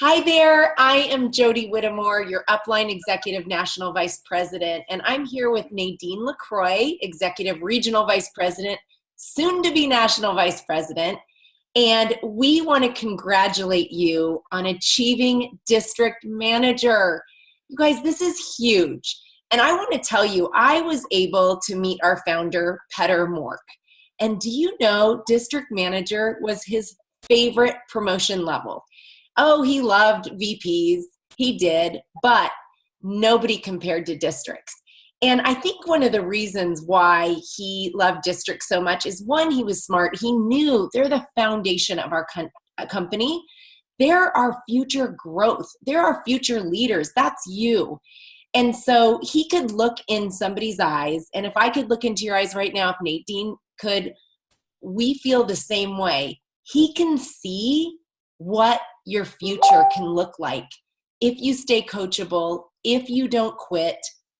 Hi there, I am Jody Whittemore, your Upline Executive National Vice President, and I'm here with Nadine LaCroix, Executive Regional Vice President, soon to be National Vice President, and we want to congratulate you on achieving District Manager. You guys, this is huge, and I want to tell you, I was able to meet our founder, Petter Mork, and do you know District Manager was his favorite promotion level? Oh, he loved VPs. He did, but nobody compared to districts. And I think one of the reasons why he loved districts so much is one, he was smart. He knew they're the foundation of our company. They're our future growth. They're our future leaders. That's you. And so he could look in somebody's eyes. And if I could look into your eyes right now, if Nadine could, we feel the same way. He can see what your future can look like if you stay coachable, if you don't quit,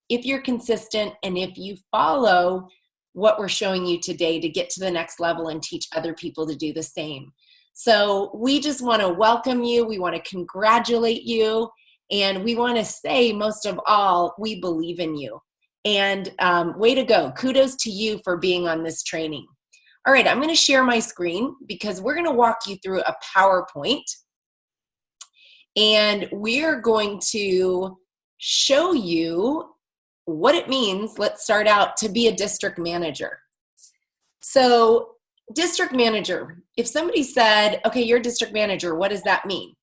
if you're consistent, and if you follow what we're showing you today to get to the next level and teach other people to do the same. So we just want to welcome you. We want to congratulate you. And we want to say, most of all, we believe in you. And way to go. Kudos to you for being on this training. All right, I'm going to share my screen because we're going to walk you through a PowerPoint. And we're going to show you what it means, let's start out, to be a district manager. So, district manager, if somebody said, okay, you're a district manager, what does that mean?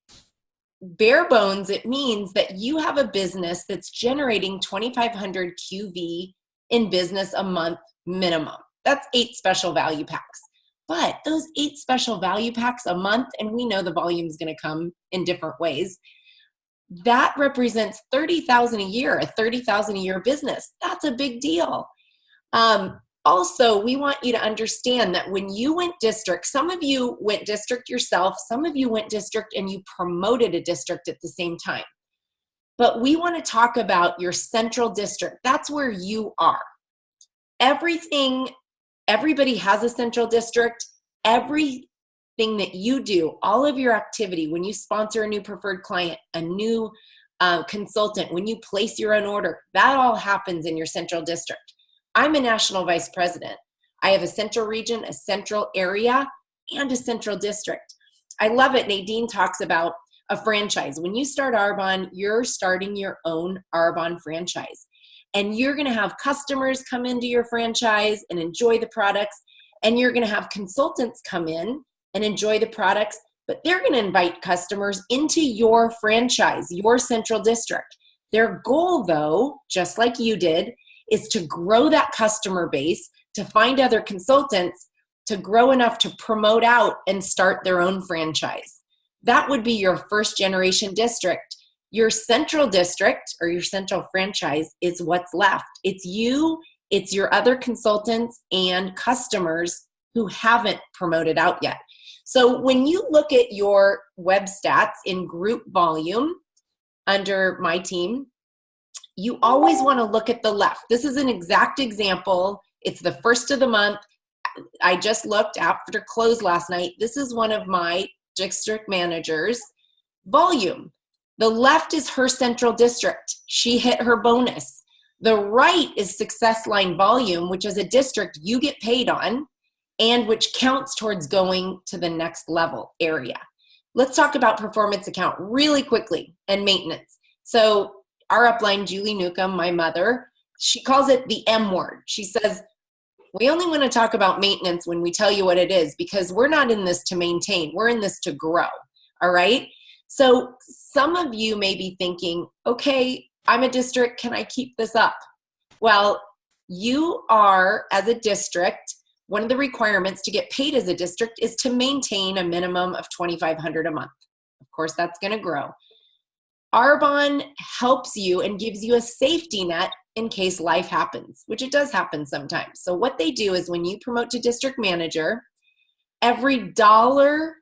Bare bones, it means that you have a business that's generating 2,500 QV in business a month minimum. That's 8 special value packs. But those 8 special value packs a month, and we know the volume is going to come in different ways, that represents $30,000 a year, a $30,000 a year business. That's a big deal. Also, we want you to understand that when you went district, some of you went district yourself, some of you went district and you promoted a district at the same time. But we want to talk about your central district. That's where you are. Everybody has a central district. Everything that you do, all of your activity, when you sponsor a new preferred client, a new consultant, when you place your own order, that all happens in your central district. I'm a national vice president. I have a central region, a central area, and a central district. I love it. Nadine talks about a franchise. When you start Arbonne, you're starting your own Arbonne franchise. And you're going to have customers come into your franchise and enjoy the products. And you're going to have consultants come in and enjoy the products. But they're going to invite customers into your franchise, your central district. Their goal, though, just like you did, is to grow that customer base, to find other consultants, to grow enough to promote out and start their own franchise. That would be your first generation district. Your central district or your central franchise is what's left. It's you, it's your other consultants and customers who haven't promoted out yet. So when you look at your web stats in group volume under my team, you always want to look at the left. This is an exact example. It's the first of the month. I just looked after close last night. This is one of my district managers' volume. The left is her central district. She hit her bonus. The right is success line volume, which is a district you get paid on and which counts towards going to the next level area. Let's talk about performance account really quickly and maintenance. So our upline, Julie Newcomb, my mother, she calls it the M word. She says, we only want to talk about maintenance when we tell you what it is because we're not in this to maintain. We're in this to grow. All right? So some of you may be thinking, okay, I'm a district, can I keep this up? Well, you are, as a district, one of the requirements to get paid as a district is to maintain a minimum of $2,500 a month. Of course, that's going to grow. Arbonne helps you and gives you a safety net in case life happens, which it does happen sometimes. So what they do is when you promote to district manager, every dollar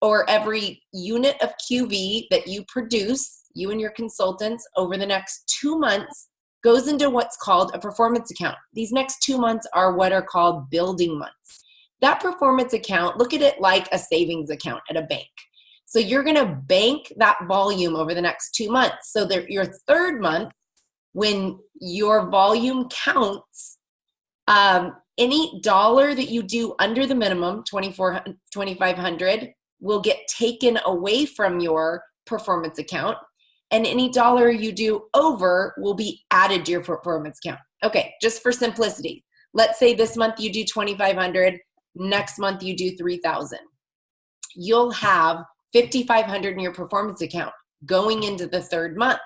or every unit of QV that you produce, you and your consultants, over the next 2 months goes into what's called a performance account. These next 2 months are what are called building months. That performance account, look at it like a savings account at a bank. So you're going to bank that volume over the next 2 months. So that your third month, when your volume counts, any dollar that you do under the minimum, 2,500, will get taken away from your performance account. And any dollar you do over will be added to your performance account. Okay, just for simplicity, let's say this month you do 2,500, next month you do 3,000. You'll have 5,500 in your performance account going into the third month.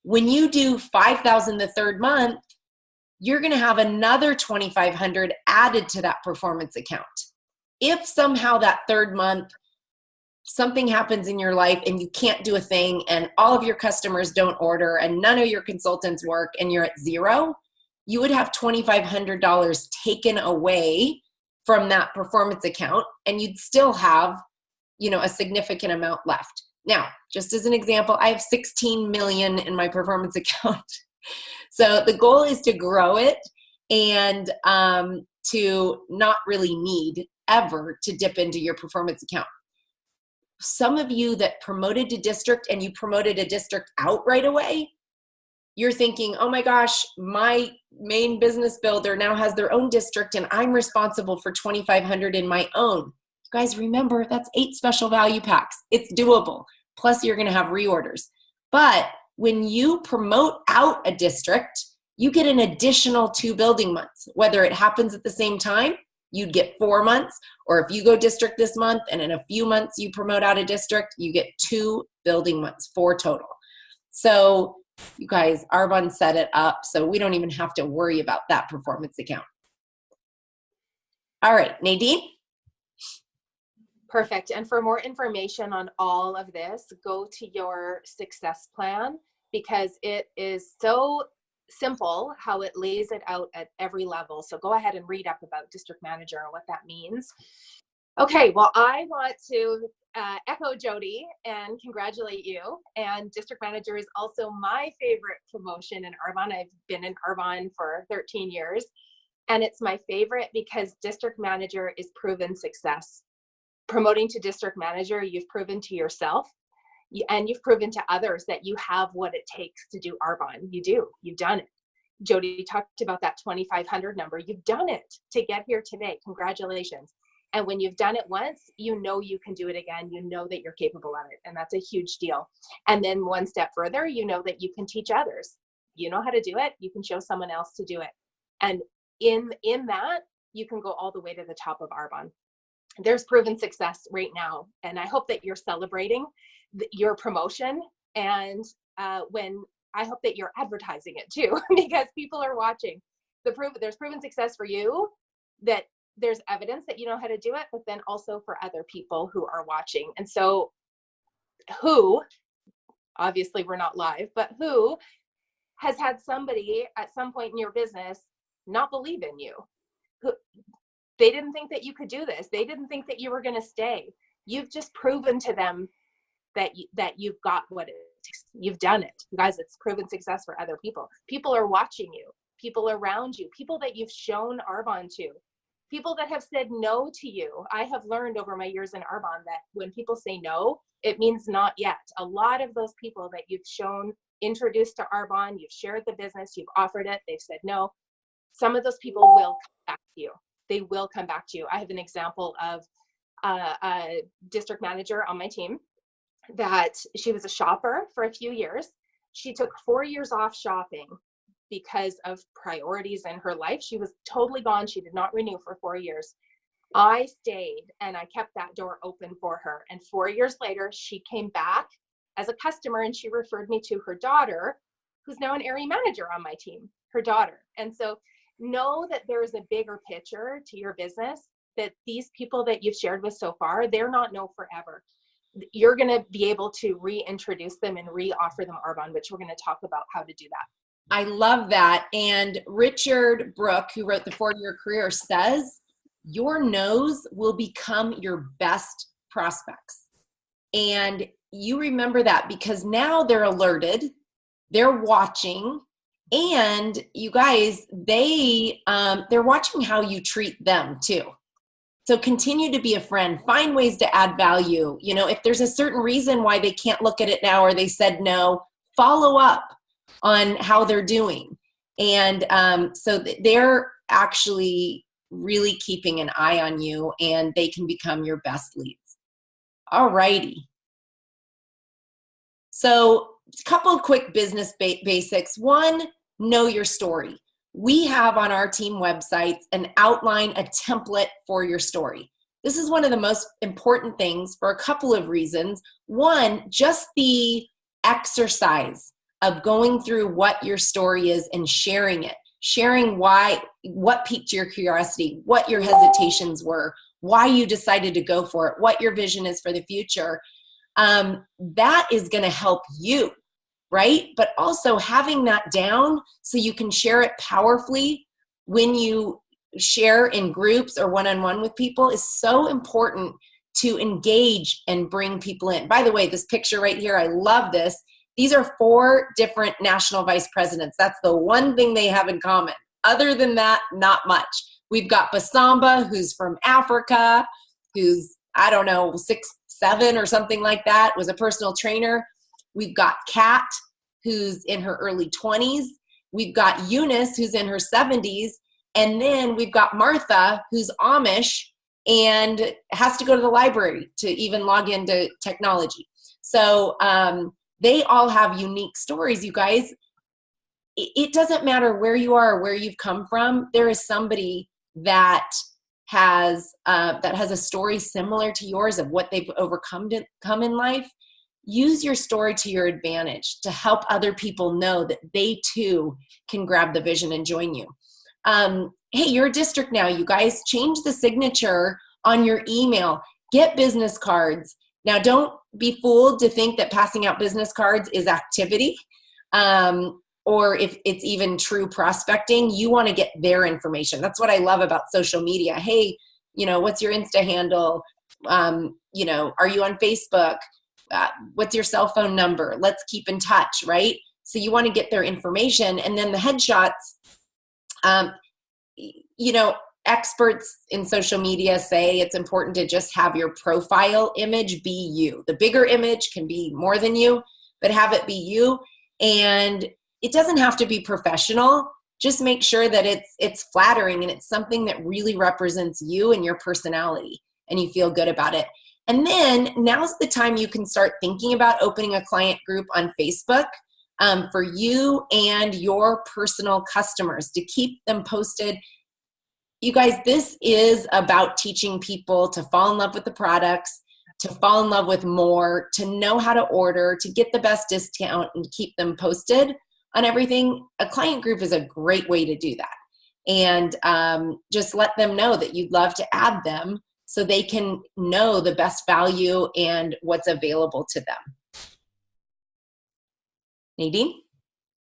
When you do 5,000 the third month, you're going to have another 2,500 added to that performance account. If somehow that third month something happens in your life and you can't do a thing and all of your customers don't order and none of your consultants work and you're at zero, you would have $2,500 taken away from that performance account, and you'd still have, a significant amount left. Now, just as an example, I have 16 million in my performance account. So the goal is to grow it and to not really need ever to dip into your performance account. Some of you that promoted to district and you promoted a district out right away, you're thinking, oh my gosh, my main business builder now has their own district and I'm responsible for 2,500 in my own. You guys remember, that's 8 special value packs. It's doable. Plus you're going to have reorders. But when you promote out a district, you get an additional 2 building months. Whether it happens at the same time, you'd get 4 months, or if you go district this month and in a few months you promote out a district, you get 2 building months, 4 total. So you guys, Arbonne set it up so we don't even have to worry about that performance account. All right, Nadine? Perfect. And for more information on all of this, go to your success plan, because it is so simple how it lays it out at every level. So go ahead and read up about district manager and what that means. Okay, well, I want to echo Jody and congratulate you. And district manager is also my favorite promotion in Arbonne. I've been in Arbonne for 13 years, and it's my favorite because district manager is proven success. Promoting to district manager, you've proven to yourself and you've proven to others that you have what it takes to do Arbonne. You do. You've done it. Jody talked about that 2,500 number. You've done it to get here today. Congratulations. And when you've done it once, you know you can do it again. You know that you're capable of it. And that's a huge deal. And then one step further, you know that you can teach others. You know how to do it. You can show someone else to do it. And in that, you can go all the way to the top of Arbonne. There's proven success right now. And I hope that you're celebrating your promotion. And I hope that you're advertising it too, because people are watching. There's proven success for you, that there's evidence that you know how to do it, but then also for other people who are watching. And so obviously we're not live, but who has had somebody at some point in your business not believe in you? They didn't think that you could do this. They didn't think that you were going to stay. You've just proven to them that you've got what it takes. You've done it. You guys, it's proven success for other people. People are watching you. People around you. People that you've shown Arbonne to. People that have said no to you. I have learned over my years in Arbonne that when people say no, it means not yet. A lot of those people that you've shown, introduced to Arbonne, you've shared the business, you've offered it, they've said no. Some of those people will come back to you. They will come back to you. I have an example of a district manager on my team that she was a shopper for a few years. She took 4 years off shopping because of priorities in her life. She was totally gone. She did not renew for 4 years. I stayed and I kept that door open for her. And 4 years later, she came back as a customer and she referred me to her daughter, who's now an area manager on my team, her daughter. And so know that there is a bigger picture to your business, that these people that you've shared with so far, they're not no forever. You're going to be able to reintroduce them and re-offer them Arbonne, which we're going to talk about how to do that. I love that. And Richard Brooke, who wrote The 4-Year Career, says your no's will become your best prospects. And you remember that because now they're alerted, they're watching, and you guys, they're watching how you treat them too. So continue to be a friend, find ways to add value. You know, if there's a certain reason why they can't look at it now or they said no, follow up on how they're doing. And so they're actually really keeping an eye on you, and they can become your best leads. All righty. So a couple of quick business basics. One, know your story. We have on our team websites an outline, a template for your story. This is one of the most important things for a couple of reasons. One, just the exercise of going through what your story is and sharing it, sharing why, what piqued your curiosity, what your hesitations were, why you decided to go for it, what your vision is for the future. That is going to help you, right? But also having that down so you can share it powerfully when you share in groups or one-on-one with people is so important to engage and bring people in. By the way, this picture right here, I love this. These are 4 different national vice presidents. That's the one thing they have in common. Other than that, not much. We've got Basamba, who's from Africa, who's, I don't know, 6'7" or something like that, was a personal trainer. We've got Kat, who's in her early 20s. We've got Eunice, who's in her 70s. And then we've got Martha, who's Amish and has to go to the library to even log into technology. So they all have unique stories, you guys. It doesn't matter where you are or where you've come from. There is somebody that has a story similar to yours of what they've overcome in life. Use your story to your advantage to help other people know that they too can grab the vision and join you. Hey, you're a district now, you guys. Change the signature on your email. Get business cards. Now, don't be fooled to think that passing out business cards is activity, or if it's even true prospecting. You want to get their information. That's what I love about social media. Hey, you know, what's your Insta handle? You know, are you on Facebook? What's your cell phone number? Let's keep in touch, right? So you want to get their information. And then the headshots, you know, experts in social media say it's important to just have your profile image be you. The bigger image can be more than you, but have it be you. And it doesn't have to be professional. Just make sure that it's flattering and it's something that really represents you and your personality and you feel good about it. And then now's the time you can start thinking about opening a client group on Facebook for you and your personal customers to keep them posted. You guys, this is about teaching people to fall in love with the products, to fall in love with more, to know how to order, to get the best discount and keep them posted on everything. A client group is a great way to do that. And just let them know that you'd love to add them so they can know the best value and what's available to them. Nadine?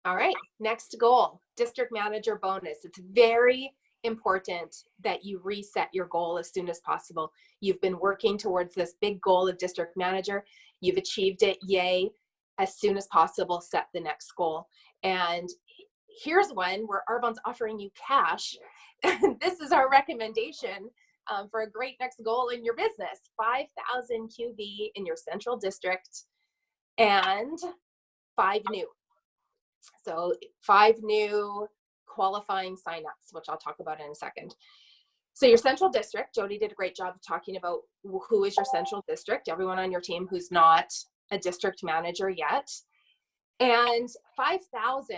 All right, next goal, district manager bonus. It's very important that you reset your goal as soon as possible. You've been working towards this big goal of district manager. You've achieved it, yay. As soon as possible, set the next goal. And here's one where Arbonne's offering you cash. This is our recommendation for a great next goal in your business. 5,000 QV in your central district and 5 new. So 5 new qualifying signups, which I'll talk about in a second. So your central district, Jody did a great job of talking about who is your central district, everyone on your team who's not a district manager yet. And 5,000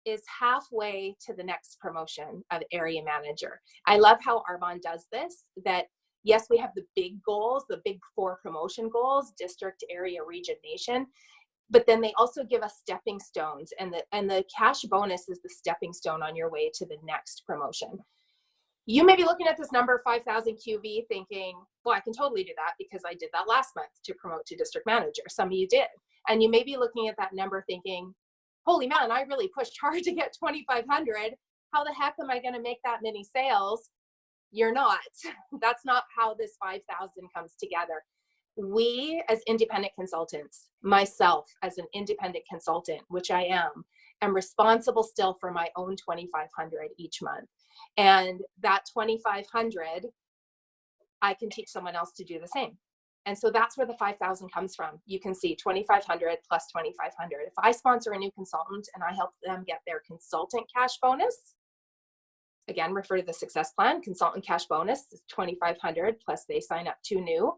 is halfway to the next promotion of area manager. I love how Arbonne does this, that yes, we have the big goals, the big 4 promotion goals, district, area, region, nation, but then they also give us stepping stones, and the cash bonus is the stepping stone on your way to the next promotion. You may be looking at this number 5,000 QV thinking, well, I can totally do that because I did that last month to promote to district manager. Some of you did. And you may be looking at that number thinking, holy man, I really pushed hard to get 2,500. How the heck am I going to make that many sales? You're not. That's not how this 5,000 comes together. We as independent consultants, myself as an independent consultant, which I am responsible still for my own 2,500 each month. And that 2,500 I can teach someone else to do the same. And so that's where the 5,000 comes from. You can see 2,500 plus 2,500. If I sponsor a new consultant and I help them get their consultant cash bonus, again, refer to the success plan, consultant cash bonus is 2,500 plus they sign up 2 new,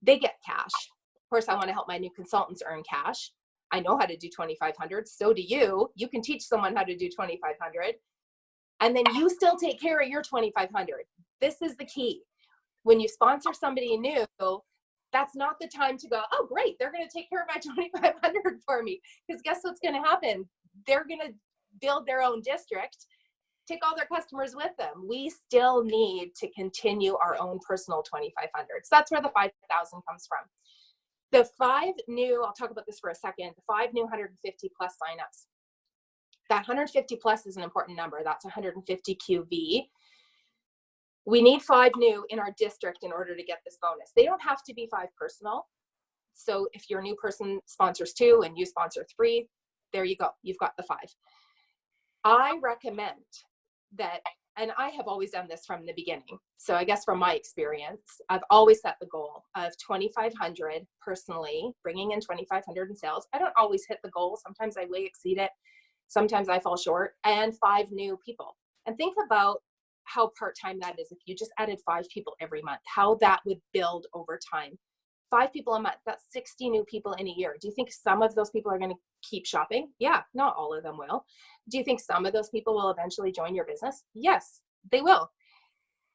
they get cash. Of course, I want to help my new consultants earn cash. I know how to do 2,500. So do you. You can teach someone how to do 2,500. And then you still take care of your 2,500. This is the key. When you sponsor somebody new, that's not the time to go, oh, great, they're going to take care of my 2,500 for me. Because guess what's going to happen? They're going to build their own district, take all their customers with them. We still need to continue our own personal 2,500. So that's where the 5,000 comes from. The 5 new, I'll talk about this for a second, the 5 new 150 plus signups. That 150 plus is an important number. That's 150 QV. We need 5 new in our district in order to get this bonus. They don't have to be 5 personal. So if your new person sponsors 2 and you sponsor 3, there you go. You've got the 5. I recommend that, and I have always done this from the beginning. So I guess from my experience, I've always set the goal of 2,500 personally, bringing in 2,500 in sales. I don't always hit the goal. Sometimes I way exceed it. Sometimes I fall short, and 5 new people. And think about how part-time that is. If you just added 5 people every month, how that would build over time. 5 people a month, that's 60 new people in a year. Do you think some of those people are going to keep shopping? Yeah, not all of them will. Do you think some of those people will eventually join your business? Yes, they will.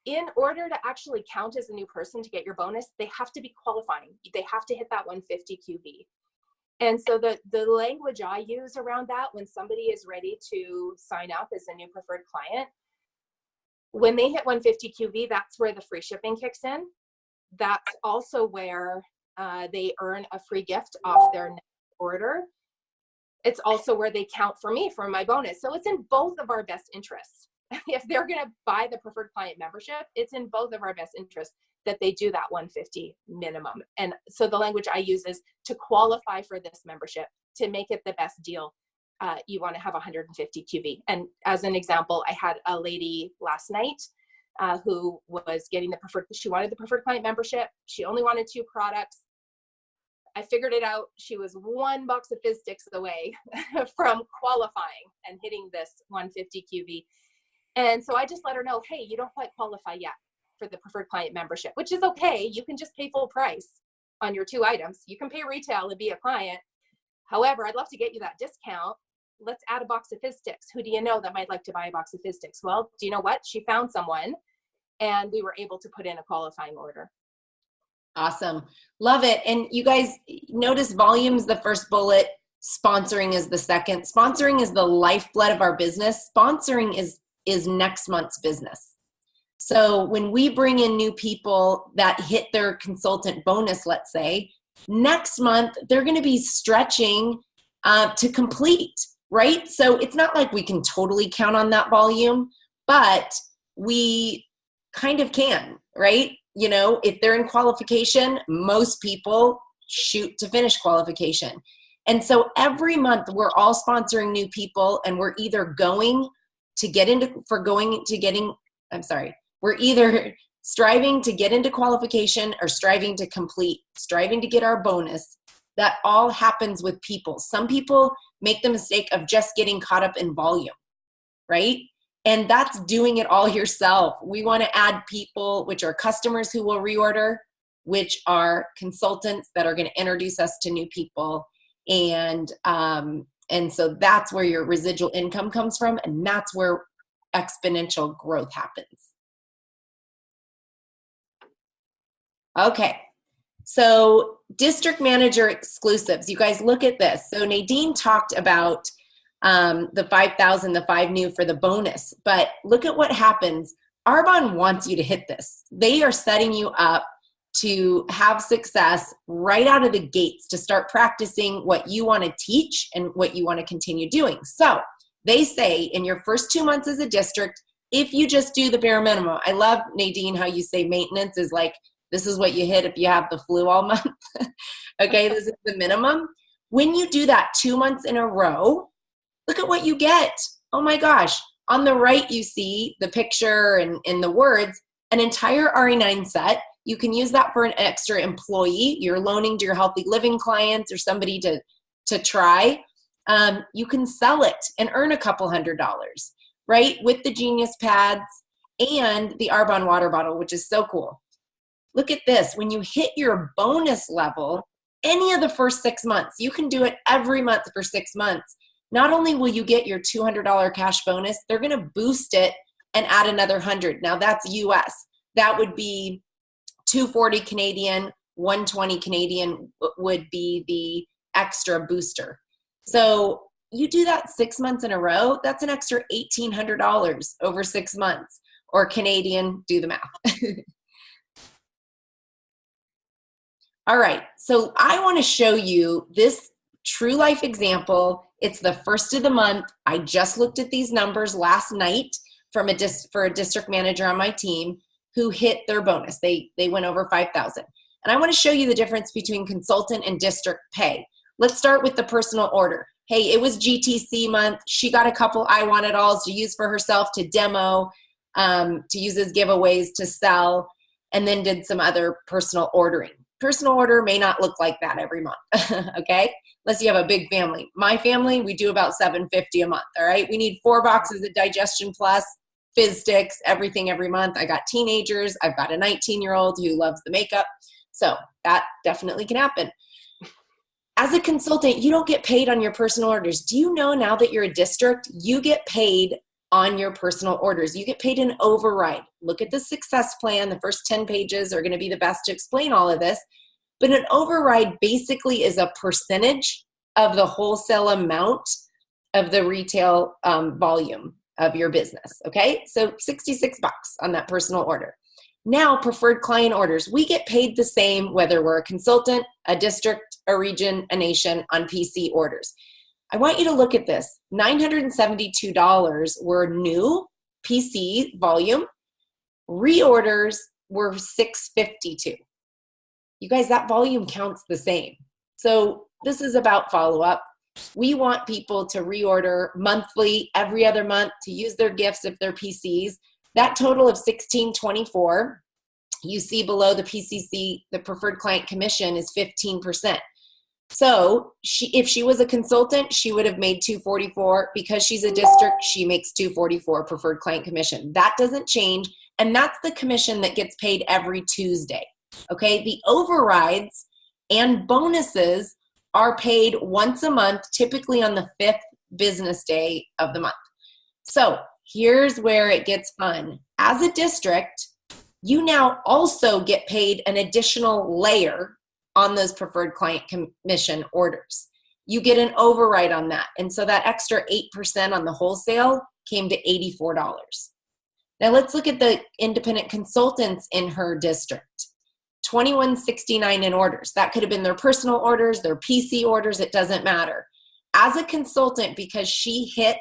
In order to actually count as a new person to get your bonus, they have to be qualifying. They have to hit that 150 QV. And so the language I use around that when somebody is ready to sign up as a new preferred client, when they hit 150 QV, that's where the free shipping kicks in. That's also where they earn a free gift off their next order. It's also where they count for me for my bonus. So it's in both of our best interests. If they're going to buy the preferred client membership, it's in both of our best interests that they do that 150 minimum. And so the language I use is to qualify for this membership, to make it the best deal. You want to have 150 QV. And as an example, I had a lady last night who was getting she wanted the preferred client membership. She only wanted 2 products. I figured it out. She was 1 box of Fizz Sticks away from qualifying and hitting this 150 QV. And so I just let her know, hey, you don't quite qualify yet for the preferred client membership, which is okay. You can just pay full price on your 2 items. You can pay retail and be a client. However, I'd love to get you that discount. Let's add a box of Fizz Sticks. Who do you know that might like to buy a box of Fizz Sticks? Well, do you know what? She found someone, and we were able to put in a qualifying order. Awesome. Love it. And you guys notice volume's the first bullet. Sponsoring is the second. Sponsoring is the lifeblood of our business. Sponsoring is next month's business. So when we bring in new people that hit their consultant bonus, let's say, next month, they're going to be stretching to complete, right? So it's not like we can totally count on that volume, but we kind of can, right? You know, if they're in qualification, most people shoot to finish qualification. And so every month we're all sponsoring new people, and we're either we're either striving to get into qualification or striving to complete, striving to get our bonus. That all happens with people. Some people make the mistake of just getting caught up in volume, right? And that's doing it all yourself. We want to add people, which are customers who will reorder, which are consultants that are going to introduce us to new people. And so that's where your residual income comes from. And that's where exponential growth happens. Okay. So district manager exclusives, you guys look at this. So Nadine talked about the 5,000, the 5 new for the bonus, but look at what happens. Arbonne wants you to hit this. They are setting you up to have success right out of the gates, to start practicing what you want to teach and what you want to continue doing. So they say in your first 2 months as a district, if you just do the bare minimum, I love, Nadine, how you say maintenance is like, this is what you hit if you have the flu all month. Okay, this is the minimum. When you do that 2 months in a row, look at what you get. Oh my gosh. On the right, you see the picture and the words, an entire RE9 set. You can use that for an extra employee. You're loaning to your healthy living clients or somebody to try. You can sell it and earn a couple $100, right? With the Genius pads and the Arbonne water bottle, which is so cool. Look at this. When you hit your bonus level, any of the first 6 months, you can do it every month for 6 months. Not only will you get your $200 cash bonus, they're going to boost it and add another 100. Now that's US. That would be 240 Canadian, 120 Canadian would be the extra booster. So you do that 6 months in a row, that's an extra $1,800 over 6 months, or Canadian, do the math. All right, so I want to show you this true life example. It's the first of the month. I just looked at these numbers last night for a district manager on my team who hit their bonus. They went over 5,000. And I want to show you the difference between consultant and district pay. Let's start with the personal order. Hey, it was GTC month. She got a couple I Want It Alls to use for herself, to demo, to use as giveaways, to sell, and then did some other personal ordering. Personal order may not look like that every month, okay? Unless you have a big family. My family, we do about $750 a month, all right? We need 4 boxes of Digestion Plus, Fizz Sticks, everything every month. I got teenagers. I've got a 19-year-old who loves the makeup. So that definitely can happen. As a consultant, you don't get paid on your personal orders. Do you know now that you're a district, you get paid on your personal orders? You get paid an override. Look at the success plan. The first 10 pages are going to be the best to explain all of this. But an override basically is a percentage of the wholesale amount of the retail volume of your business. Okay, so $66 on that personal order. Now, preferred client orders, we get paid the same whether we're a consultant, a district, a region, a nation on PC orders. I want you to look at this. $972 were new PC volume. Reorders were $652. You guys, that volume counts the same. So this is about follow-up. We want people to reorder monthly, every other month, to use their gifts if they're PCs. That total of $1,624, you see below the PCC, the preferred client commission is 15%. So if she was a consultant, she would have made $244. Because she's a district, she makes $244 preferred client commission. That doesn't change, and that's the commission that gets paid every Tuesday. Okay, the overrides and bonuses are paid once a month, typically on the 5th business day of the month. So here's where it gets fun. As a district, you now also get paid an additional layer on those preferred client commission orders. You get an override on that. And so that extra 8% on the wholesale came to $84. Now let's look at the independent consultants in her district. $21.69 in orders. That could have been their personal orders, their PC orders, it doesn't matter. As a consultant, because she hit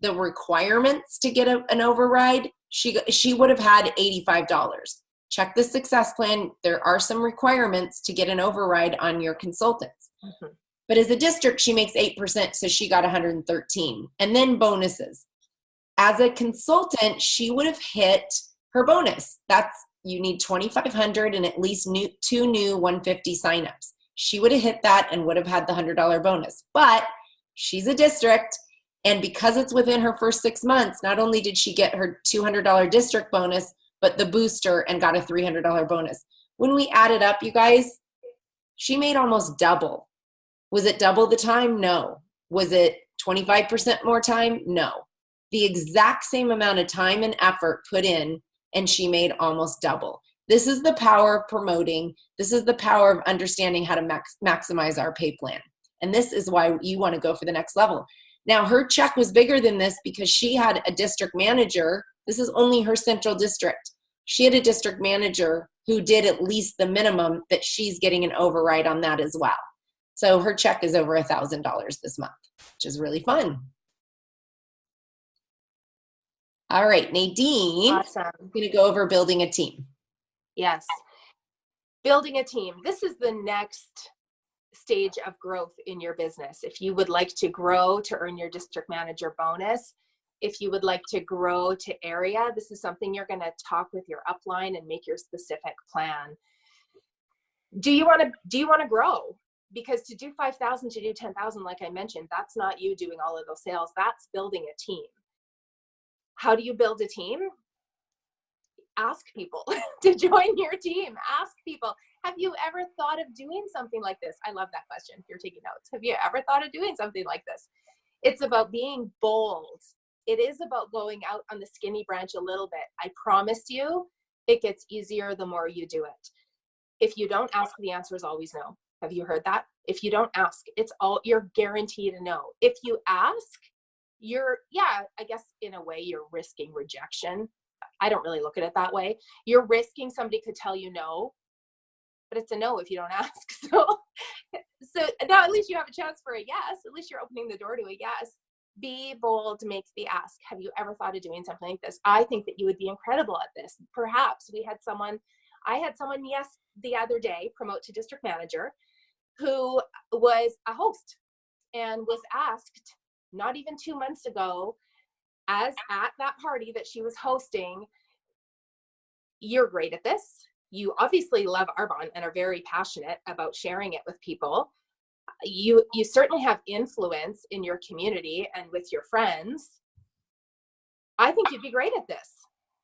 the requirements to get an override, she would have had $85. Check the success plan. There are some requirements to get an override on your consultants. Mm-hmm. But as a district, she makes 8%, so she got 113. And then bonuses. As a consultant, she would have hit her bonus. You need 2,500 and at least 2 new 150 signups. She would have hit that and would have had the $100 bonus. But she's a district, and because it's within her first 6 months, not only did she get her $200 district bonus, but the booster and got a $300 bonus. When we add it up, you guys, she made almost double. Was it double the time? No. Was it 25% more time? No. The exact same amount of time and effort put in, and she made almost double. This is the power of promoting. This is the power of understanding how to maximize our pay plan. And this is why you want to go for the next level. Now, her check was bigger than this because she had a district manager. This is only her central district. She had a district manager who did at least the minimum that she's getting an override on that as well. So her check is over $1,000 this month, which is really fun. All right, Nadine, awesome. I'm going to go over building a team. Yes. Building a team. This is the next stage of growth in your business. If you would like to grow to earn your district manager bonus, if you would like to grow to area, this is something you're going to talk with your upline and make your specific plan. Do you want to grow? Because to do 5,000, to do 10,000, like I mentioned, that's not you doing all of those sales. That's building a team. How do you build a team? Ask people to join your team. Ask people, have you ever thought of doing something like this? I love that question. If you're taking notes, have you ever thought of doing something like this? It's about being bold. It is about going out on the skinny branch a little bit. I promise you, it gets easier the more you do it. If you don't ask, the answer is always no. Have you heard that? If you don't ask, you're guaranteed a no. If you ask, I guess in a way you're risking rejection. I don't really look at it that way. You're risking somebody could tell you no, but it's a no if you don't ask. So now at least you have a chance for a yes. At least you're opening the door to a yes. Be bold, make the ask. Have you ever thought of doing something like this? I think that you would be incredible at this. Perhaps I had someone, yes, the other day, promote to district manager, who was a host and was asked not even 2 months ago, as at that party that she was hosting, you're great at this. You obviously love Arbonne and are very passionate about sharing it with people. You certainly have influence in your community and with your friends. I think you'd be great at this.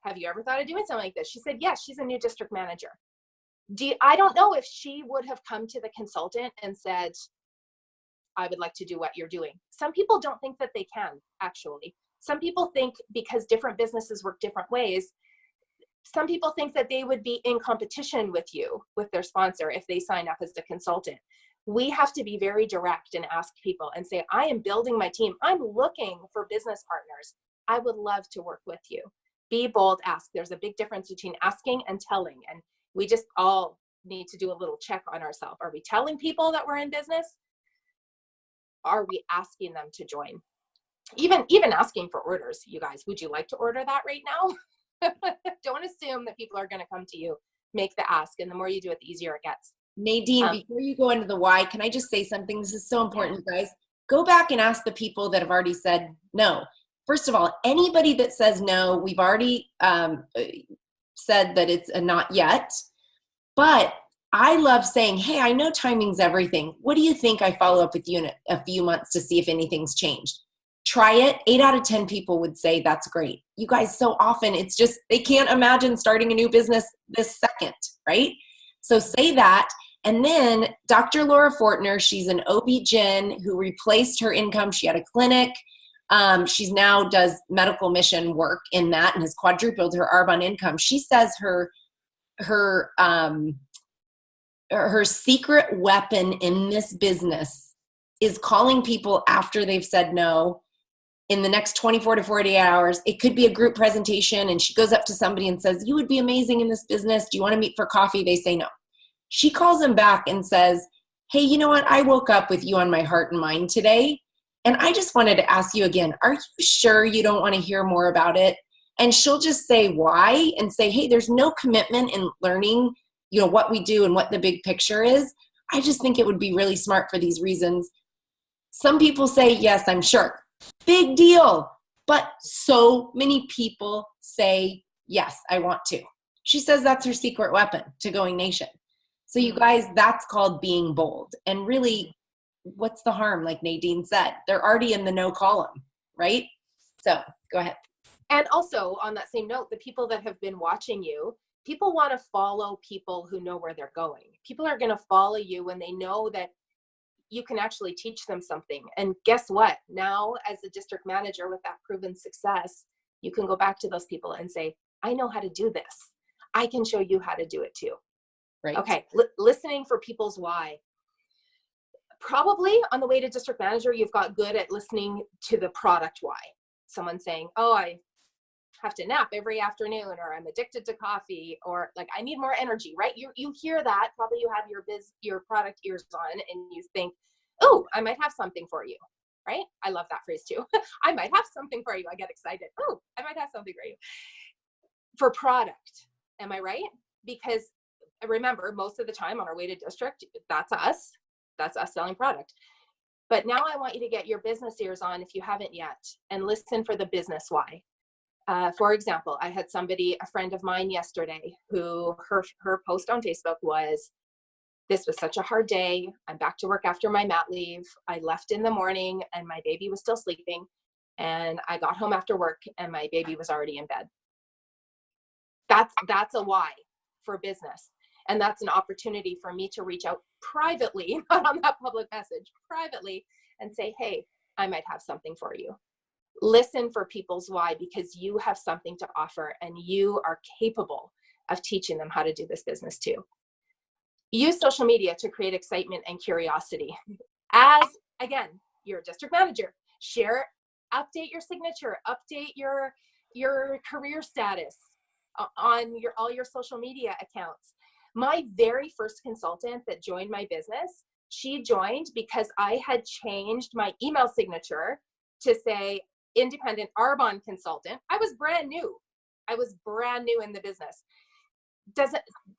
Have you ever thought of doing something like this? She said, yes, she's a new district manager. I don't know if she would have come to the consultant and said, I would like to do what you're doing. Some people don't think that they can, actually. Some people think, because different businesses work different ways, some people think that they would be in competition with you, with their sponsor, if they sign up as a consultant. We have to be very direct and ask people and say, I am building my team. I'm looking for business partners. I would love to work with you. Be bold, ask. There's a big difference between asking and telling. And we just all need to do a little check on ourselves. Are we telling people that we're in business? Are we asking them to join? Even asking for orders, you guys, would you like to order that right now? Don't assume that people are going to come to you. Make the ask, and the more you do it, the easier it gets. Nadine, before you go into the why, can I just say something? This is so important, you guys. Go back and ask the people that have already said no. First of all, anybody that says no, we've already said that it's a not yet. But I love saying, hey, I know timing's everything. What do you think I follow up with you in a few months to see if anything's changed? Try it. 8 out of 10 people would say that's great. You guys, so often it's just, they can't imagine starting a new business this second, right? So say that. And then Dr. Laura Fortner, she's an OB-GYN who replaced her income. She had a clinic. She's now does medical mission work in that and has quadrupled her Arbonne income. She says her secret weapon in this business is calling people after they've said no in the next 24 to 48 hours. It could be a group presentation, and she goes up to somebody and says, you would be amazing in this business. Do you want to meet for coffee? They say no. She calls them back and says, hey, you know what? I woke up with you on my heart and mind today, and I just wanted to ask you again, are you sure you don't want to hear more about it? And she'll just say why and say, hey, there's no commitment in learning, what we do and what the big picture is. I just think it would be really smart for these reasons. Some people say, yes, I'm sure. Big deal. But so many people say, yes, I want to. She says that's her secret weapon to going nation. So you guys, that's called being bold. And really, what's the harm? Like Nadine said, they're already in the no column, right? So go ahead. And also on that same note, the people that have been watching you, people want to follow people who know where they're going. People are going to follow you when they know that you can actually teach them something. And guess what? Now, as a district manager with that proven success, you can go back to those people and say, I know how to do this. I can show you how to do it too. Right. Okay. Listening for people's why. Probably on the way to district manager, you've got good at listening to the product why. Someone saying, oh, I have to nap every afternoon, or I'm addicted to coffee, or like I need more energy, right? You hear that, probably you have your product ears on and you think, oh, I might have something for you, right? I love that phrase too. I might have something for you. I get excited. Oh, I might have something for you. For product, am I right? Because remember, most of the time on our way to district, that's us selling product. But now I want you to get your business ears on if you haven't yet, and listen for the business why. For example, I had a friend of mine yesterday, who her post on Facebook was, "This was such a hard day. I'm back to work after my mat leave. I left in the morning and my baby was still sleeping. And I got home after work and my baby was already in bed." That's a why for business. And that's an opportunity for me to reach out privately, not on that public message, privately, and say, "Hey, I might have something for you." Listen for people's why, because you have something to offer and you are capable of teaching them how to do this business too. Use social media to create excitement and curiosity. As, again, you're a district manager, share, update your signature, update your career status on all your social media accounts. My very first consultant that joined my business, she joined because I had changed my email signature to say independent Arbonne consultant. I was brand new in the business.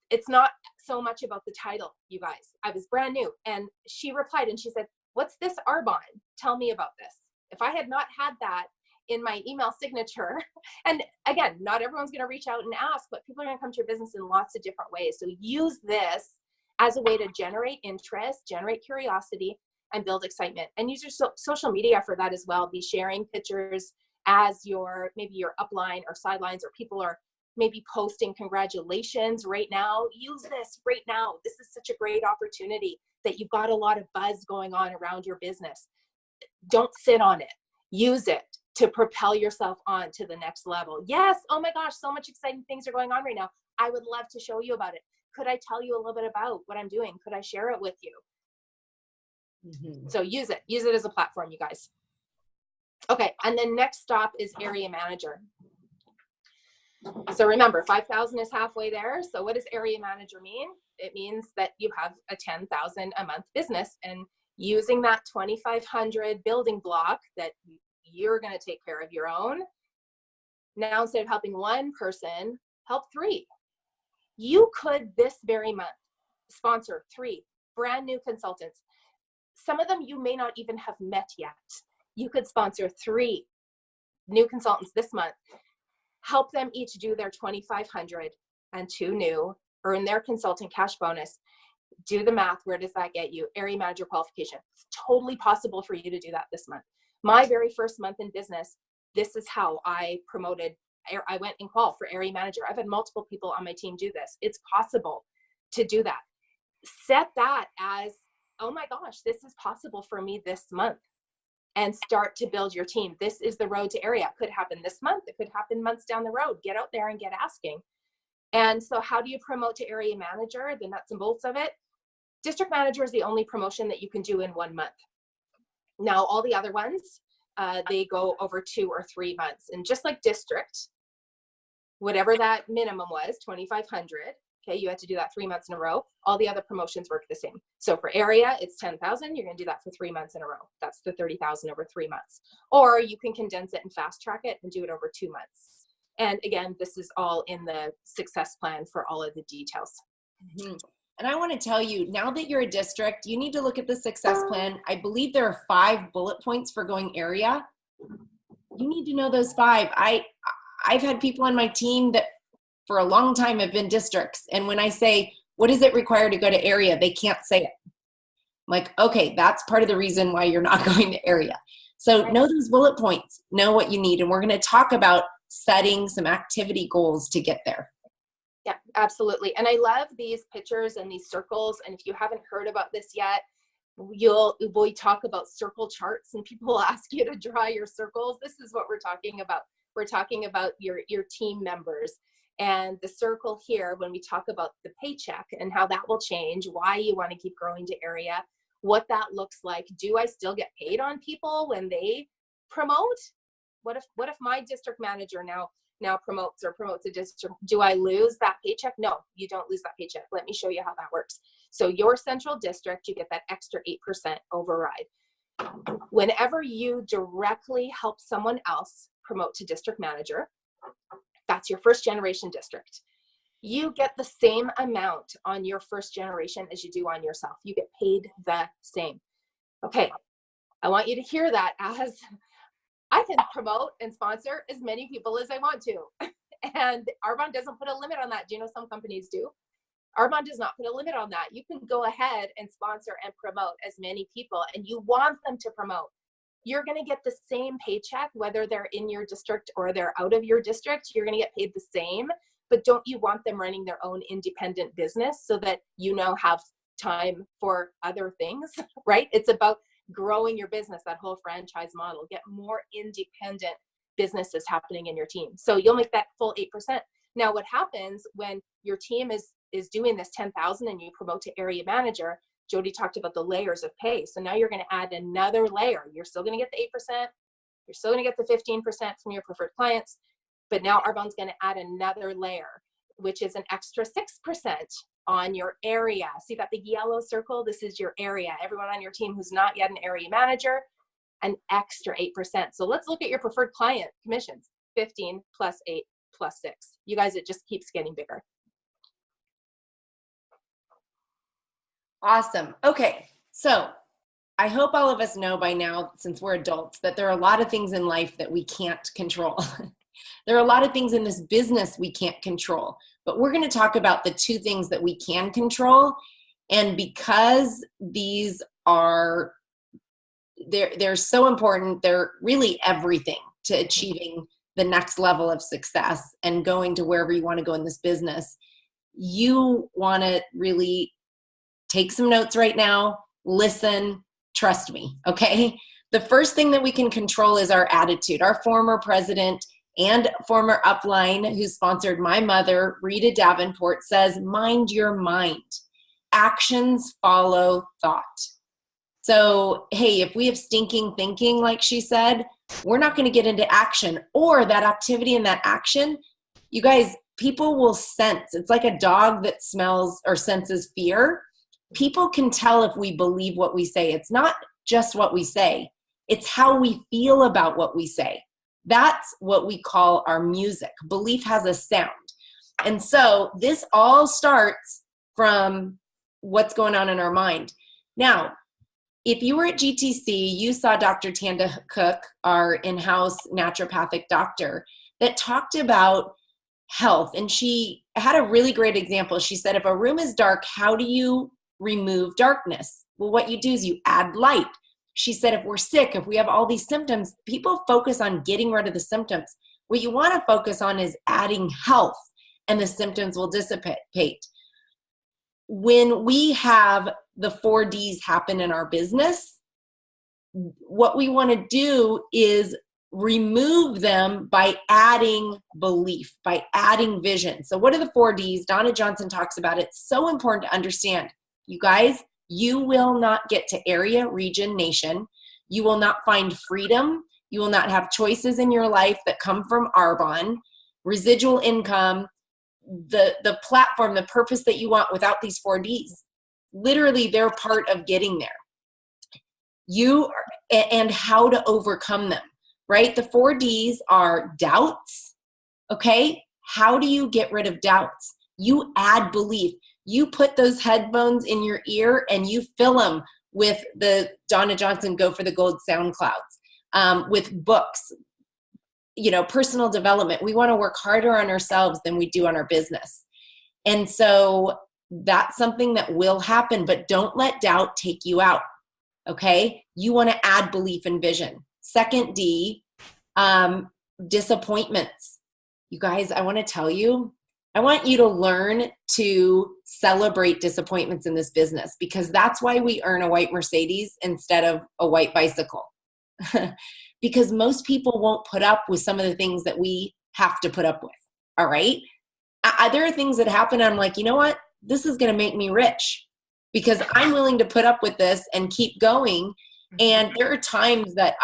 It's not so much about the title, you guys. I was brand new. And she replied and she said, "What's this Arbonne? Tell me about this." If I had not had that in my email signature, and again, not everyone's going to reach out and ask, but people are going to come to your business in lots of different ways. So use this as a way to generate interest, generate curiosity, and build excitement. And use your social media for that as well. Be sharing pictures as maybe your upline or sidelines, or people are maybe posting congratulations right now. Use this right now. This is such a great opportunity that you've got a lot of buzz going on around your business. Don't sit on it. Use it to propel yourself on to the next level. Yes, oh my gosh, so much exciting things are going on right now. I would love to show you about it. Could I tell you a little bit about what I'm doing? Could I share it with you? So use it as a platform, you guys. Okay, and then next stop is area manager. So remember, 5,000 is halfway there. So what does area manager mean? It means that you have a 10,000 a month business, and using that 2,500 building block that you're going to take care of your own. Now, instead of helping one person, help 3. You could this very month sponsor 3 brand new consultants. Some of them you may not even have met yet. You could sponsor 3 new consultants this month. Help them each do their 2,500 and 2 new, earn their consultant cash bonus. Do the math. Where does that get you? Area manager qualification. It's totally possible for you to do that this month. My very first month in business, this is how I promoted. I went in qual for area manager. I've had multiple people on my team do this. It's possible to do that. Set that as, oh my gosh, this is possible for me this month. And start to build your team. This is the road to area. It could happen this month. It could happen months down the road. Get out there and get asking. And so how do you promote to area manager? The nuts and bolts of it. District manager is the only promotion that you can do in 1 month. Now, all the other ones, they go over 2 or 3 months. And just like district, whatever that minimum was, 2,500, okay, you had to do that 3 months in a row. All the other promotions work the same. So for area, it's 10,000. You're going to do that for 3 months in a row. That's the 30,000 over 3 months. Or you can condense it and fast track it and do it over 2 months. And again, this is all in the success plan for all of the details. Mm-hmm. And I want to tell you, now that you're a district, you need to look at the success plan. I believe there are 5 bullet points for going area. You need to know those 5. I've had people on my team that for a long time have been districts. And when I say, what does it require to go to area? They can't say it. I'm like, okay, that's part of the reason why you're not going to area. So know those bullet points, know what you need. And we're going to talk about setting some activity goals to get there. Yeah, absolutely. And I love these pictures and these circles. And if you haven't heard about this yet, we talk about circle charts and people will ask you to draw your circles. This is what we're talking about. We're talking about your team members. And the circle here, when we talk about the paycheck and how that will change, why you want to keep growing to area, what that looks like. Do I still get paid on people when they promote? What if my district manager now promotes a district? Do I lose that paycheck? No, you don't lose that paycheck. Let me show you how that works. So your central district, you get that extra 8% override. Whenever you directly help someone else promote to district manager, that's your first generation district. You get the same amount on your first generation as you do on yourself. You get paid the same. Okay, I want you to hear that as I can promote and sponsor as many people as I want to. And Arbonne doesn't put a limit on that. Do you know some companies do? Arbonne does not put a limit on that. You can go ahead and sponsor and promote as many people, and you want them to promote. You're going to get the same paycheck, whether they're in your district or they're out of your district. You're going to get paid the same, but don't you want them running their own independent business so that you now have time for other things, right? It's about growing your business, that whole franchise model. Get more independent businesses happening in your team. So you'll make that full 8%. Now, what happens when your team is doing this 10,000 and you promote to area manager? Jody talked about the layers of pay. So now you're going to add another layer. You're still going to get the 8%. You're still going to get the 15% from your preferred clients. But now Arbonne's going to add another layer, which is an extra 6% on your area. See that big yellow circle? This is your area. Everyone on your team who's not yet an area manager, an extra 8%. So let's look at your preferred client commissions. 15 plus 8 plus 6. You guys, it just keeps getting bigger. Awesome. Okay. So I hope all of us know by now, since we're adults, that there are a lot of things in life that we can't control. There are a lot of things in this business we can't control, but we're going to talk about the two things that we can control. And because these are, they're so important, they're really everything to achieving the next level of success and going to wherever you want to go in this business. You want to really take some notes right now, listen, trust me, okay? The first thing that we can control is our attitude. Our former president and former upline who sponsored my mother, Rita Davenport, says, mind your mind. Actions follow thought. So, hey, if we have stinking thinking, like she said, we're not going to get into action, or that activity and that action. You guys, people will sense. It's like a dog that smells or senses fear. People can tell if we believe what we say. It's not just what we say. It's how we feel about what we say. That's what we call our music. Belief has a sound. And so this all starts from what's going on in our mind. Now, if you were at GTC, you saw Dr. Tanda Cook, our in-house naturopathic doctor, that talked about health. And she had a really great example. She said, if a room is dark, how do you remove darkness? Well, what you do is you add light. She said, if we're sick, if we have all these symptoms, people focus on getting rid of the symptoms. What you want to focus on is adding health, and the symptoms will dissipate. When we have the 4 Ds happen in our business, what we want to do is remove them by adding belief, by adding vision. So what are the 4 Ds? Donna Johnson talks about it. It's so important to understand. You guys, you will not get to area, region, nation. You will not find freedom. You will not have choices in your life that come from Arbonne, residual income, the platform, the purpose that you want without these 4 Ds. Literally, they're part of getting there. And how to overcome them, right? The 4 Ds are doubts, okay? How do you get rid of doubts? You add belief. You put those headphones in your ear and you fill them with the Donna Johnson Go for the Gold sound clouds, with books, personal development. We want to work harder on ourselves than we do on our business. And so that's something that will happen, but don't let doubt take you out, okay? You want to add belief and vision. Second D, disappointments. You guys, I want to tell you, I want you to learn to celebrate disappointments in this business, because that's why we earn a white Mercedes instead of a white bicycle. Because most people won't put up with some of the things that we have to put up with, all right? There are things that happen, I'm like, you know what? This is going to make me rich because I'm willing to put up with this and keep going. And there are times that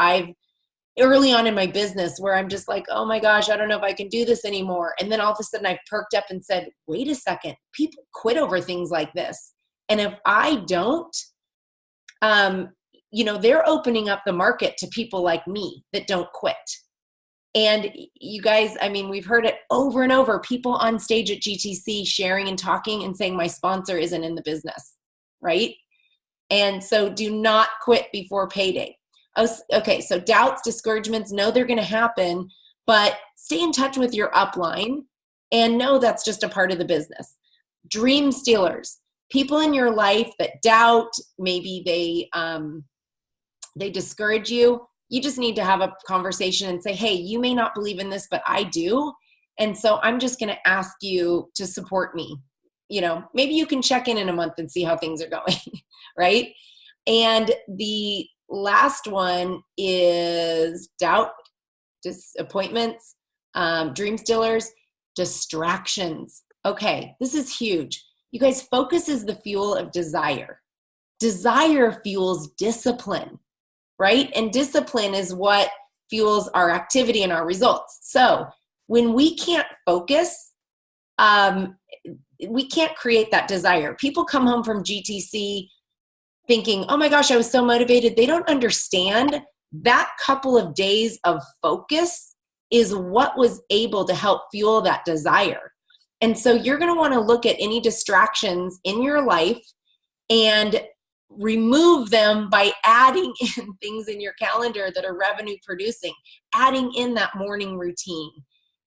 early on in my business where I'm just like, oh my gosh, I don't know if I can do this anymore. And then all of a sudden I've perked up and said, wait a second, people quit over things like this. And if I don't, they're opening up the market to people like me that don't quit. And you guys, we've heard it over and over, people on stage at GTC sharing and talking and saying, my sponsor isn't in the business, right? And so do not quit before payday. Okay, so doubts, discouragements, know they're going to happen, but stay in touch with your upline and know that's just a part of the business. Dream stealers, people in your life that doubt, maybe they discourage you. You just need to have a conversation and say, hey, you may not believe in this, but I do. And so I'm just going to ask you to support me. Maybe you can check in a month and see how things are going, right? And the last one is doubt, disappointments, dream stealers, distractions. Okay, this is huge. You guys, focus is the fuel of desire. Desire fuels discipline, right? And discipline is what fuels our activity and our results. So when we can't focus, we can't create that desire. People come home from GTC thinking, oh my gosh, I was so motivated. They don't understand that couple of days of focus is what was able to help fuel that desire. And so you're going to want to look at any distractions in your life and remove them by adding in things in your calendar that are revenue producing, adding in that morning routine,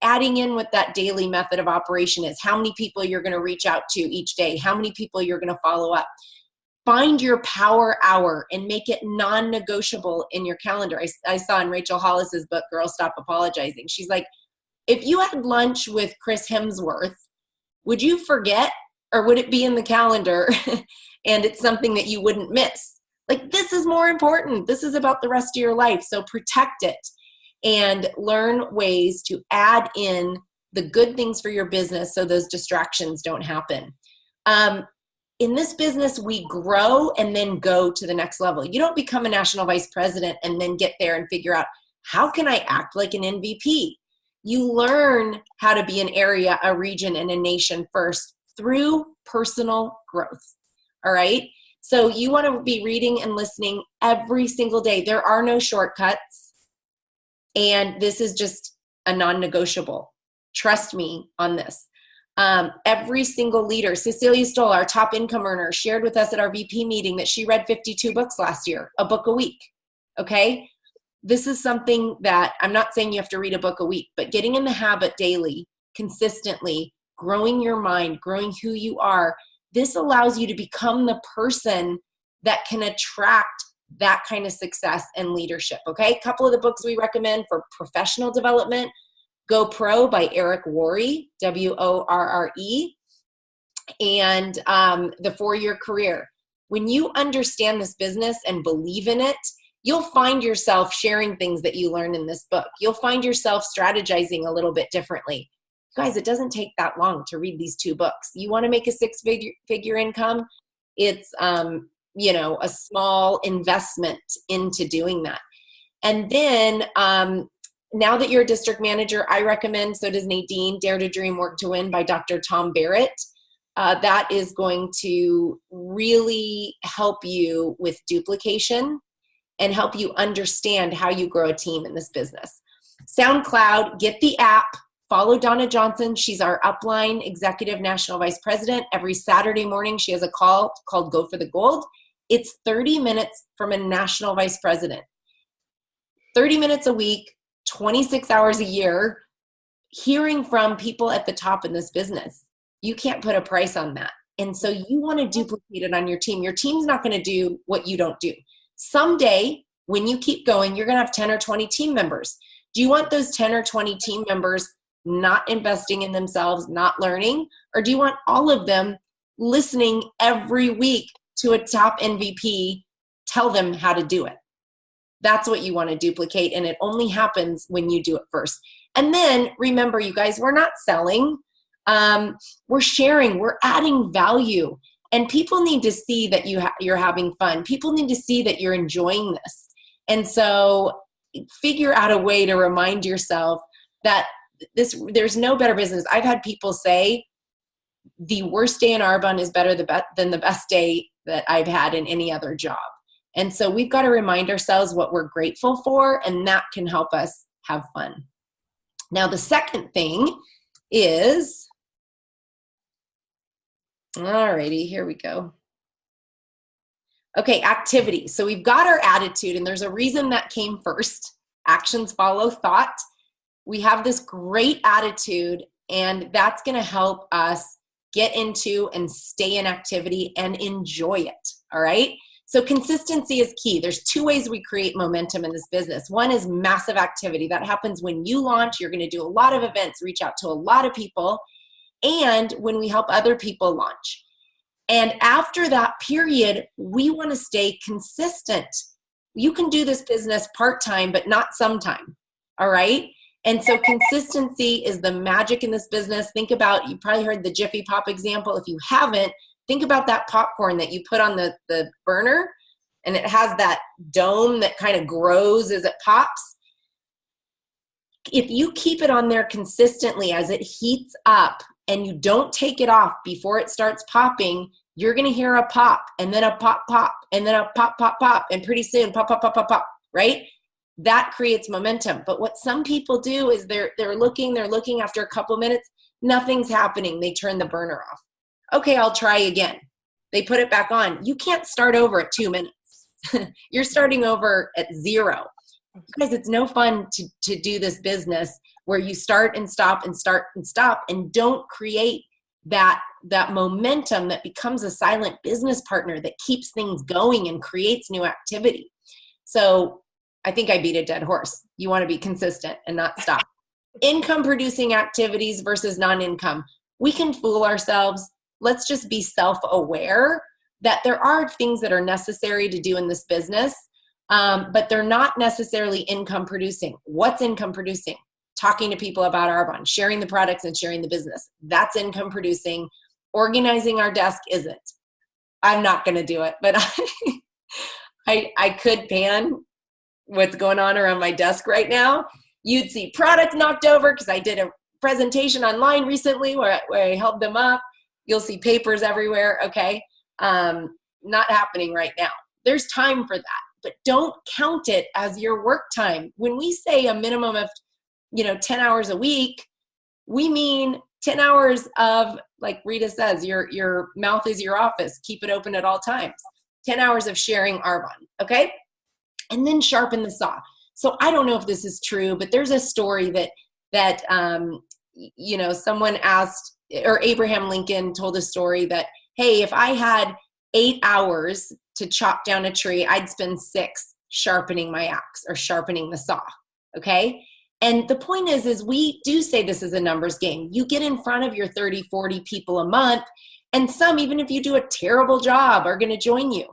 adding in what that daily method of operation is, how many people you're going to reach out to each day, how many people you're going to follow up. Find your power hour and make it non-negotiable in your calendar. I saw in Rachel Hollis's book, Girl Stop Apologizing. She's like, if you had lunch with Chris Hemsworth, would you forget, or would it be in the calendar and it's something that you wouldn't miss? Like, this is more important. This is about the rest of your life. So protect it and learn ways to add in the good things for your business so those distractions don't happen. In this business, we grow and then go to the next level. You don't become a national vice president and then get there and figure out, how can I act like an MVP? You learn how to be an area, a region, and a nation first through personal growth. All right? So you want to be reading and listening every single day. There are no shortcuts. And this is just a non-negotiable. Trust me on this. Every single leader, Cecilia Stoll, our top income earner, shared with us at our VP meeting that she read 52 books last year, a book a week. Okay? This is something that, I'm not saying you have to read a book a week, but getting in the habit daily, consistently, growing your mind, growing who you are, this allows you to become the person that can attract that kind of success and leadership. Okay? A couple of the books we recommend for professional development: Go Pro by Eric Worre, Worre, and The 4-Year Career. When you understand this business and believe in it, you'll find yourself sharing things that you learn in this book. You'll find yourself strategizing a little bit differently. Guys, it doesn't take that long to read these 2 books. You want to make a 6-figure income? It's a small investment into doing that. And then now that you're a district manager, I recommend, so does Nadine, Dare to Dream, Work to Win by Dr. Tom Barrett. That is going to really help you with duplication and help you understand how you grow a team in this business. SoundCloud, get the app, follow Donna Johnson. She's our upline executive national vice president. Every Saturday morning, she has a call called Go for the Gold. It's 30 minutes from a national vice president. 30 minutes a week, 26 hours a year, hearing from people at the top in this business. You can't put a price on that. And so you want to duplicate it on your team. Your team's not going to do what you don't do. Someday, when you keep going, you're going to have 10 or 20 team members. Do you want those 10 or 20 team members not investing in themselves, not learning? Or do you want all of them listening every week to a top MVP tell them how to do it? That's what you want to duplicate, and it only happens when you do it first. And then remember, you guys, we're not selling. We're sharing. We're adding value. And people need to see that you're having fun. People need to see that you're enjoying this. And so figure out a way to remind yourself that there's no better business. I've had people say the worst day in Arbonne is better than the best day that I've had in any other job. And so we've got to remind ourselves what we're grateful for, and that can help us have fun. Now, the second thing is, alrighty, here we go. Okay, activity. So we've got our attitude, and there's a reason that came first. Actions follow thought. We have this great attitude, and that's going to help us get into and stay in activity and enjoy it. All right. So consistency is key. There's two ways we create momentum in this business. One is massive activity. That happens when you launch. You're going to do a lot of events, reach out to a lot of people, and when we help other people launch. And after that period, we want to stay consistent. You can do this business part-time, but not sometime. All right. And so consistency is the magic in this business. Think about, you probably heard the Jiffy Pop example. If you haven't, think about that popcorn that you put on the burner, and it has that dome that kind of grows as it pops. If you keep it on there consistently as it heats up and you don't take it off before it starts popping, you're going to hear a pop, and then a pop, pop, and then a pop, pop, pop, and pretty soon pop, pop, pop, pop, pop, right? That creates momentum. But what some people do is they're looking after a couple minutes, nothing's happening. They turn the burner off. Okay, I'll try again. They put it back on. You can't start over at 2 minutes. You're starting over at 0. Because it's no fun to do this business where you start and stop and start and stop and don't create that momentum that becomes a silent business partner that keeps things going and creates new activity. So I think I beat a dead horse. You want to be consistent and not stop. Income producing activities versus non-income. We can fool ourselves. Let's just be self-aware that there are things that are necessary to do in this business, but they're not necessarily income producing. What's income producing? Talking to people about Arbonne, sharing the products and sharing the business. That's income producing. Organizing our desk isn't. I'm not going to do it, but I could pan what's going on around my desk right now. You'd see products knocked over because I did a presentation online recently where I held them up. You'll see papers everywhere. Okay. Not happening right now. There's time for that, but don't count it as your work time. When we say a minimum of 10 hours a week, we mean 10 hours of, like Rita says, your mouth is your office. Keep it open at all times. 10 hours of sharing Arbonne, okay? And then sharpen the saw. So I don't know if this is true, but there's a story that someone asked, or Abraham Lincoln told a story that, hey, if I had 8 hours to chop down a tree, I'd spend 6 sharpening my axe or sharpening the saw, okay? And the point is we do say this is a numbers game. You get in front of your 30, 40 people a month, and some, even if you do a terrible job, are going to join you.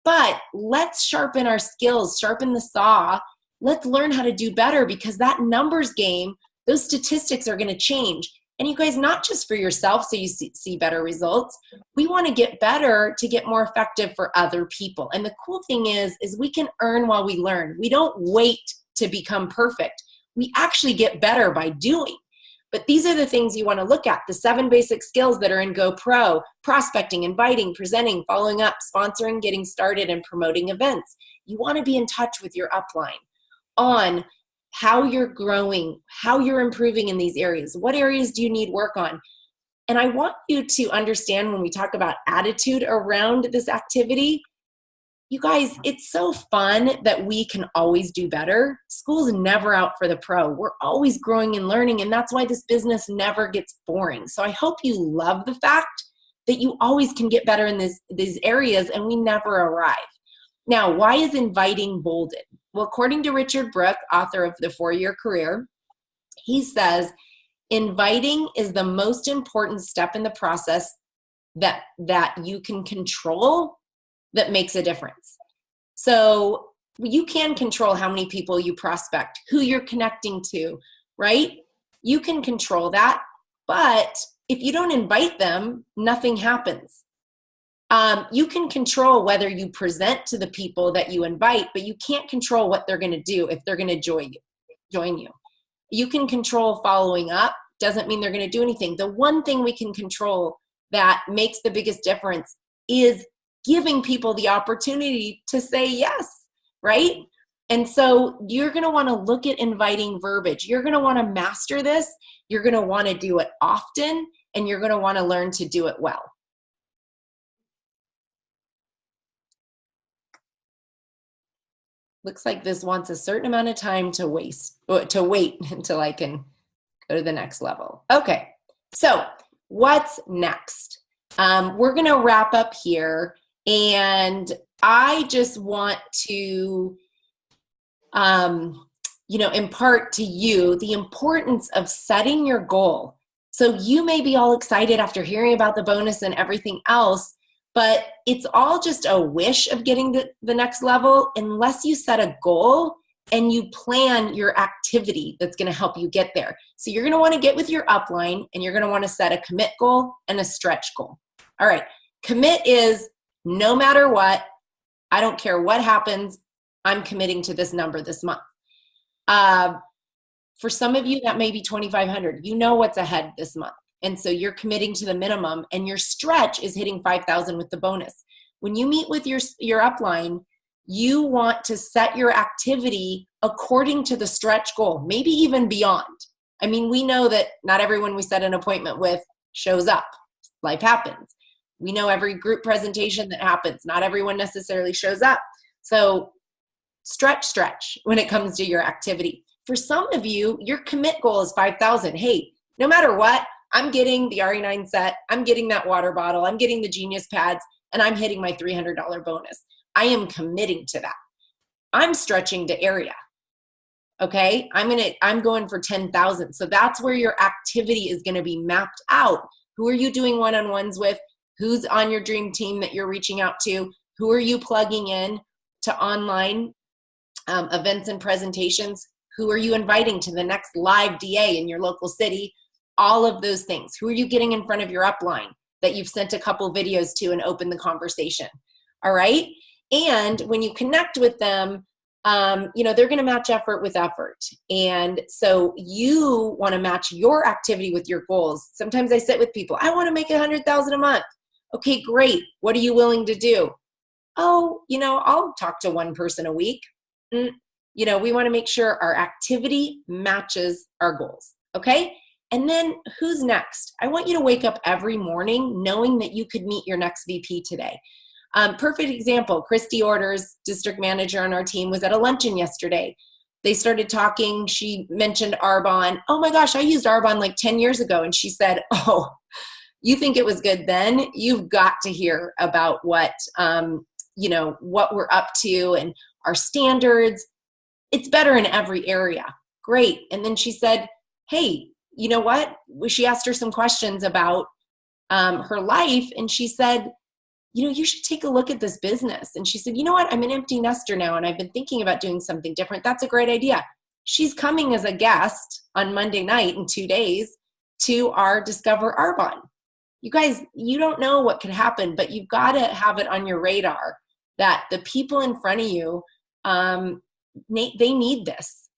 But let's sharpen our skills, sharpen the saw. Let's learn how to do better, because that numbers game, those statistics are going to change. And you guys, not just for yourself so you see better results. We want to get better to get more effective for other people. And the cool thing is we can earn while we learn. We don't wait to become perfect. We actually get better by doing. But these are the things you want to look at. The 7 basic skills that are in GoPro: prospecting, inviting, presenting, following up, sponsoring, getting started, and promoting events. You want to be in touch with your upline on how you're growing, how you're improving in these areas. What areas do you need work on? And I want you to understand, when we talk about attitude around this activity, you guys, it's so fun that we can always do better. School's never out for the pro. We're always growing and learning, and that's why this business never gets boring. So I hope you love the fact that you always can get better in these areas, and we never arrive. Now, why is inviting bolded? Well, according to Richard Brooke, author of The 4-Year Career, he says, inviting is the most important step in the process that you can control that makes a difference. So you can control how many people you prospect, who you're connecting to, right? You can control that, but if you don't invite them, nothing happens. You can control whether you present to the people that you invite, but you can't control what they're going to do if they're going to join you. You can control following up. Doesn't mean they're going to do anything. The one thing we can control that makes the biggest difference is giving people the opportunity to say yes, right? And so you're going to want to look at inviting verbiage. You're going to want to master this. You're going to want to do it often, and you're going to want to learn to do it well. Looks like this wants a certain amount of time to wait until I can go to the next level. Okay, so what's next? We're going to wrap up here, and I just want to, impart to you the importance of setting your goal. So you may be all excited after hearing about the bonus and everything else, but it's all just a wish of getting the next level unless you set a goal and you plan your activity that's going to help you get there. So you're going to want to get with your upline, and you're going to want to set a commit goal and a stretch goal. All right, commit is no matter what, I don't care what happens, I'm committing to this number this month. For some of you, that may be $2,500. You know what's ahead this month. And so you're committing to the minimum, and your stretch is hitting $5,000 with the bonus. When you meet with your upline, you want to set your activity according to the stretch goal, maybe even beyond. I mean, we know that not everyone we set an appointment with shows up. Life happens. We know every group presentation that happens, not everyone necessarily shows up. So stretch when it comes to your activity. For some of you, your commit goal is $5,000. Hey, no matter what, I'm getting the RE9 set, I'm getting that water bottle, I'm getting the Genius pads, and I'm hitting my $300 bonus. I am committing to that. I'm stretching to area. Okay, I'm going for 10,000. So that's where your activity is going to be mapped out. Who are you doing one-on-ones with? Who's on your dream team that you're reaching out to? Who are you plugging in to online events and presentations? Who are you inviting to the next live DA in your local city? All of those things. Who are you getting in front of your upline that you've sent a couple videos to and opened the conversation? All right. And when you connect with them, they're going to match effort with effort. And so you want to match your activity with your goals. Sometimes I sit with people, I want to make $100,000 a month. Okay, great. What are you willing to do? Oh, I'll talk to one person a week. We want to make sure our activity matches our goals. Okay. And then who's next? I want you to wake up every morning knowing that you could meet your next VP today. Perfect example, Christy Orders, district manager on our team, was at a luncheon yesterday. They started talking. She mentioned Arbonne. Oh my gosh, I used Arbonne like 10 years ago. And she said, oh, you think it was good then? You've got to hear about what we're up to and our standards. It's better in every area. Great. And then she said, hey, you know what? She asked her some questions about her life. And she said, you should take a look at this business. And she said, you know what? I'm an empty nester now, and I've been thinking about doing something different. That's a great idea. She's coming as a guest on Monday night in 2 days to our Discover Arbonne. You guys, you don't know what could happen, but you've got to have it on your radar that the people in front of you, they need this.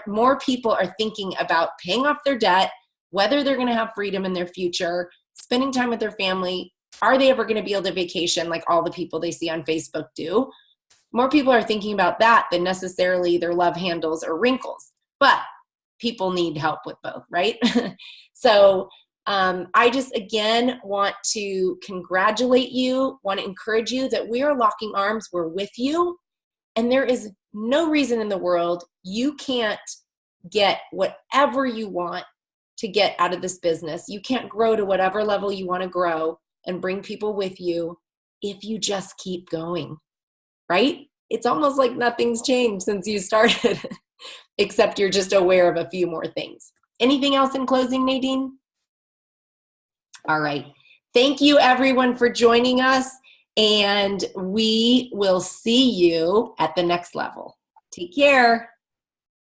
More people are thinking about paying off their debt, whether they're going to have freedom in their future, spending time with their family. Are they ever going to be able to vacation like all the people they see on Facebook do? More people are thinking about that than necessarily their love handles or wrinkles. But people need help with both, right? So I just, again, want to congratulate you, want to encourage you that we are locking arms. We're with you. And there is no reason in the world you can't get whatever you want to get out of this business. You can't grow to whatever level you want to grow and bring people with you if you just keep going, right? It's almost like nothing's changed since you started, except you're just aware of a few more things. Anything else in closing, Nadine? All right. Thank you, everyone, for joining us, and we will see you at the next level. Take care.